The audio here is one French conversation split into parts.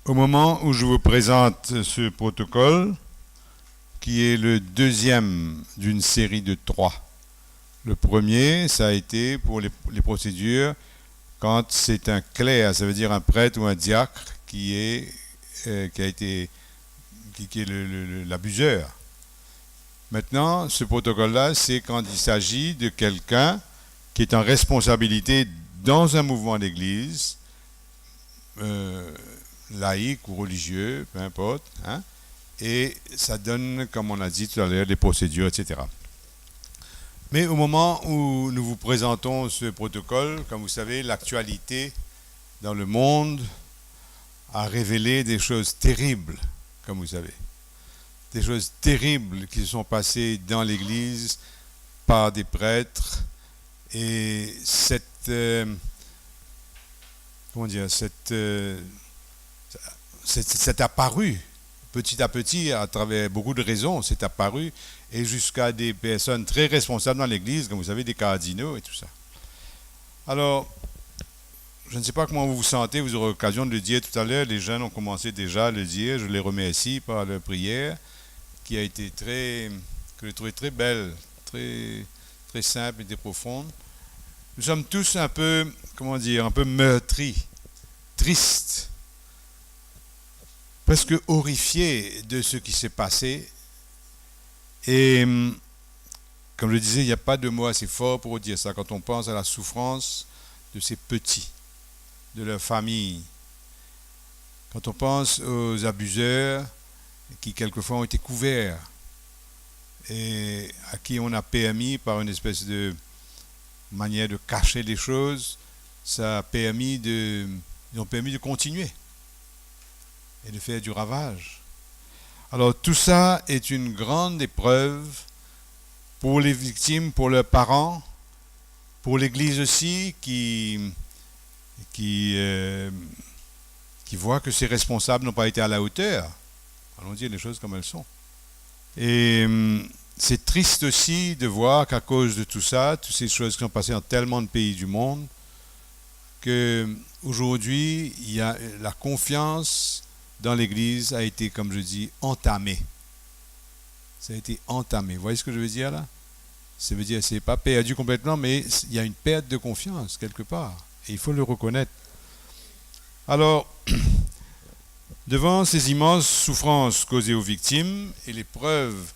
Au moment où je vous présente ce protocole, qui est le deuxième d'une série de trois. Le premier, ça a été pour les procédures quand c'est un clerc, ça veut dire un prêtre ou un diacre qui est l'abuseur. Maintenant, ce protocole-là, c'est quand il s'agit de quelqu'un qui est en responsabilité dans un mouvement d'église, laïque ou religieux, peu importe, hein, et ça donne, comme on a dit tout à l'heure, des procédures, etc. Mais au moment où nous vous présentons ce protocole, comme vous savez, l'actualité dans le monde a révélé des choses terribles, comme vous savez. Des choses terribles qui se sont passées dans l'Église par des prêtres. Et c'est apparu petit à petit, à travers beaucoup de raisons, c'est apparu, et jusqu'à des personnes très responsables dans l'Église, comme vous savez, des cardinaux et tout ça. Alors, je ne sais pas comment vous vous sentez, vous aurez l'occasion de le dire tout à l'heure, les jeunes ont commencé déjà à le dire, je les remercie par leur prière, qui a été que je trouvais très belle, très, très simple et très profonde. Nous sommes tous un peu, un peu meurtris, tristes, presque horrifiés de ce qui s'est passé. Et comme je le disais, il n'y a pas de mot assez fort pour dire ça. Quand on pense à la souffrance de ces petits, de leur famille, quand on pense aux abuseurs qui quelquefois ont été couverts et à qui on a permis par une espèce de manière de cacher les choses, ils ont permis de continuer et de faire du ravage. Alors tout ça est une grande épreuve pour les victimes, pour leurs parents, pour l'Église aussi qui voit que ses responsables n'ont pas été à la hauteur. Allons dire les choses comme elles sont. Et c'est triste aussi de voir qu'à cause de tout ça, toutes ces choses qui sont passées dans tellement de pays du monde, qu'aujourd'hui, la confiance dans l'Église a été, comme je dis, entamée. Ça a été entamé. Vous voyez ce que je veux dire là? Ça veut dire que ce n'est pas perdu complètement, mais il y a une perte de confiance quelque part. Et il faut le reconnaître. Alors, devant ces immenses souffrances causées aux victimes et les preuves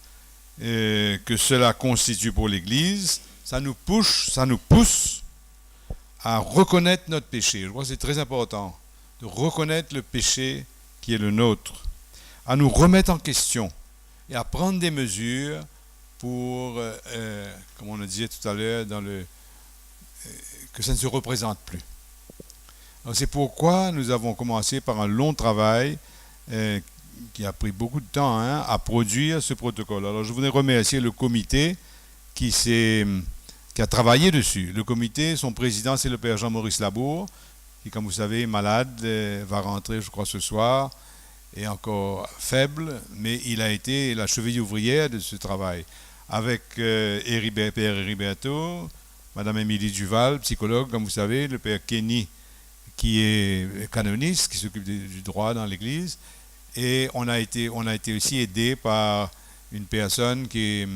que cela constitue pour l'Église, ça nous pousse à reconnaître notre péché. Je crois que c'est très important de reconnaître le péché qui est le nôtre, à nous remettre en question et à prendre des mesures pour, comme on le disait tout à l'heure, que ça ne se représente plus. Alors c'est pourquoi nous avons commencé par un long travail qui a pris beaucoup de temps à produire ce protocole. Alors je voudrais remercier le comité qui a travaillé dessus. Le comité, son président, c'est le père Jean-Maurice Labour, qui, comme vous savez, est malade, va rentrer, je crois, ce soir, est encore faible, mais il a été la cheville ouvrière de ce travail. Avec père Hériberto, madame Émilie Duval, psychologue, comme vous savez, le père Kenny, qui est canoniste, qui s'occupe du droit dans l'Église, et on a été aussi aidé par une personne qui est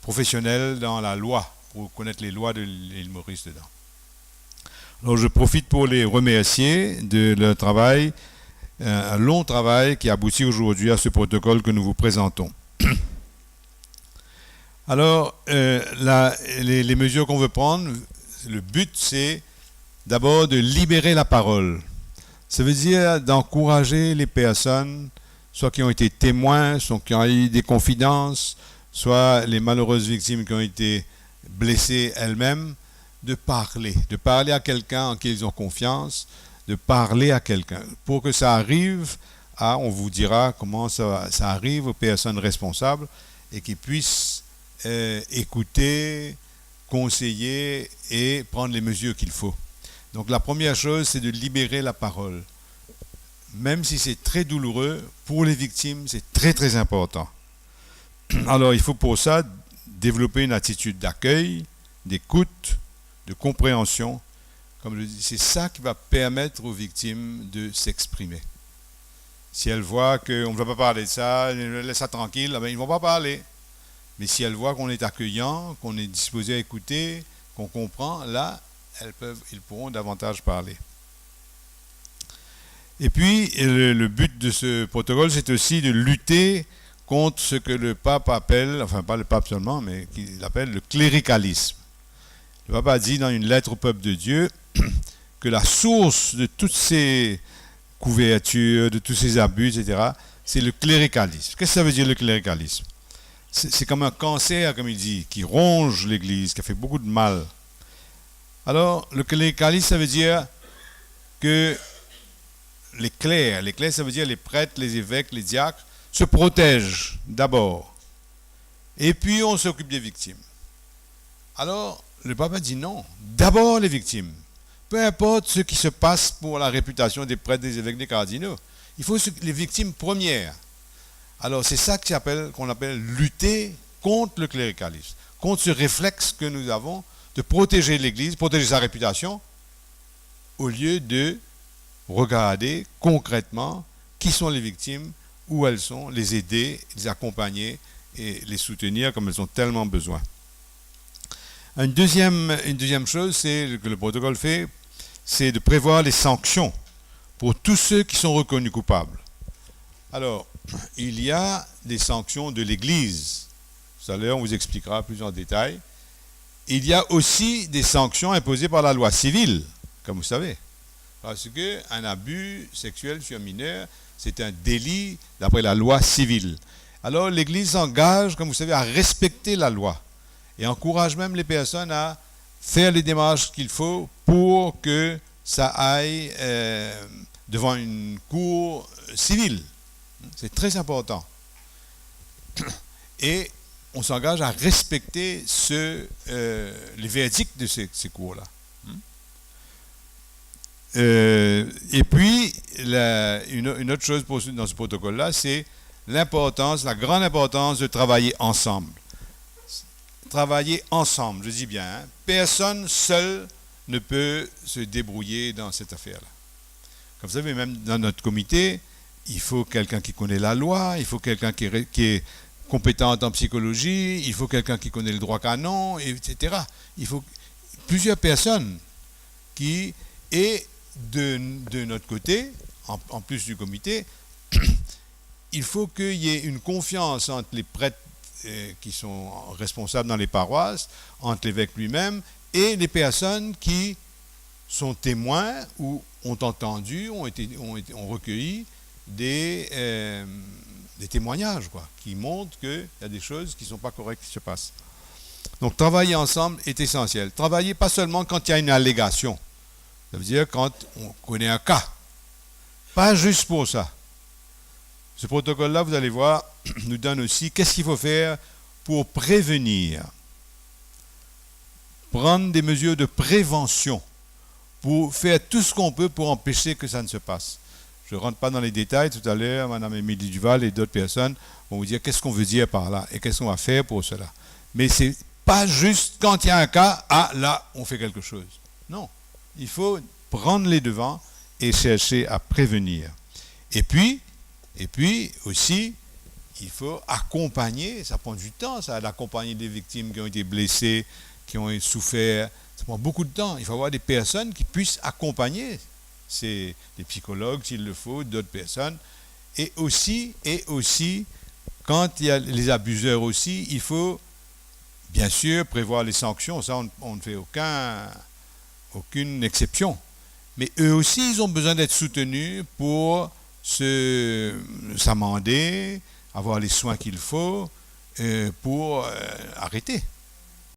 professionnelle dans la loi, pour connaître les lois de l'île Maurice dedans. Alors je profite pour les remercier de leur travail, un long travail qui aboutit aujourd'hui à ce protocole que nous vous présentons. Alors, les mesures qu'on veut prendre, le but c'est d'abord de libérer la parole. Ça veut dire d'encourager les personnes, soit qui ont été témoins, soit qui ont eu des confidences, soit les malheureuses victimes qui ont été blessées elles-mêmes, de parler à quelqu'un en qui ils ont confiance, de parler à quelqu'un, pour que ça arrive on vous dira comment ça arrive aux personnes responsables et qui puissent écouter, conseiller et prendre les mesures qu'il faut. Donc la première chose, c'est de libérer la parole. Même si c'est très douloureux, pour les victimes, c'est très très important. Alors il faut pour ça développer une attitude d'accueil, d'écoute, de compréhension. Comme je dis, c'est ça qui va permettre aux victimes de s'exprimer. Si elles voient qu'on ne va pas parler de ça, laisse ça tranquille, ben, ils ne vont pas parler. Mais si elles voient qu'on est accueillant, qu'on est disposé à écouter, qu'on comprend, là, ils pourront davantage parler. Et puis, le but de ce protocole, c'est aussi de lutter contre ce que le pape appelle, enfin pas le pape seulement, mais qu'il appelle le cléricalisme. Le pape a dit dans une lettre au peuple de Dieu que la source de toutes ces couvertures, de tous ces abus, etc., c'est le cléricalisme. Qu'est-ce que ça veut dire le cléricalisme? C'est comme un cancer, comme il dit, qui ronge l'Église, qui a fait beaucoup de mal. Alors, le cléricalisme, ça veut dire que les clercs, ça veut dire les prêtres, les évêques, les diacres, se protègent d'abord. Et puis, on s'occupe des victimes. Alors, le pape a dit non, d'abord les victimes. Peu importe ce qui se passe pour la réputation des prêtres, des évêques, des cardinaux. Il faut les victimes premières. Alors, c'est ça qu'on appelle lutter contre le cléricalisme, contre ce réflexe que nous avons de protéger l'Église, protéger sa réputation, au lieu de regarder concrètement qui sont les victimes, où elles sont, les aider, les accompagner et les soutenir comme elles ont tellement besoin. Une deuxième chose que le protocole fait, c'est de prévoir les sanctions pour tous ceux qui sont reconnus coupables. Alors, il y a des sanctions de l'Église. Tout à l'heure, on vous expliquera plus en détail. Il y a aussi des sanctions imposées par la loi civile, comme vous savez. Parce qu'un abus sexuel sur un mineur, c'est un délit d'après la loi civile. Alors, l'Église s'engage, comme vous savez, à respecter la loi et encourage même les personnes à faire les démarches qu'il faut pour que ça aille devant une cour civile. C'est très important. Et on s'engage à respecter les verdicts de ces cours-là. Et puis, une autre chose dans ce protocole-là, c'est la grande importance de travailler ensemble. Travailler ensemble, je dis bien, hein, personne seul ne peut se débrouiller dans cette affaire-là. Comme vous savez, même dans notre comité, il faut quelqu'un qui connaît la loi, il faut quelqu'un qui est compétent en psychologie, il faut quelqu'un qui connaît le droit canon, etc. Il faut plusieurs personnes qui, et de notre côté, en plus du comité, il faut qu'il y ait une confiance entre les prêtres qui sont responsables dans les paroisses, entre l'évêque lui-même et les personnes qui sont témoins ou ont entendu, ont recueilli des témoignages, qui montrent qu'il y a des choses qui ne sont pas correctes qui se passent. Donc, travailler ensemble est essentiel. Travailler pas seulement quand il y a une allégation. Ça veut dire quand on connaît un cas. Pas juste pour ça. Ce protocole-là, vous allez voir, nous donne aussi qu'est-ce qu'il faut faire pour prévenir. Prendre des mesures de prévention pour faire tout ce qu'on peut pour empêcher que ça ne se passe. Je ne rentre pas dans les détails. Tout à l'heure, Mme Émilie Duval et d'autres personnes vont vous dire qu'est-ce qu'on veut dire par là et qu'est-ce qu'on va faire pour cela. Mais ce n'est pas juste quand il y a un cas, là, on fait quelque chose. Non, il faut prendre les devants et chercher à prévenir. Et puis aussi, il faut accompagner, ça prend du temps, ça, d'accompagner des victimes qui ont été blessées, qui ont souffert. Ça prend beaucoup de temps. Il faut avoir des personnes qui puissent accompagner. C'est des psychologues, s'il le faut, d'autres personnes. Et aussi, quand il y a les abuseurs aussi, il faut bien sûr prévoir les sanctions. Ça, on ne fait aucune exception. Mais eux aussi, ils ont besoin d'être soutenus pour s'amender, avoir les soins qu'il faut pour arrêter.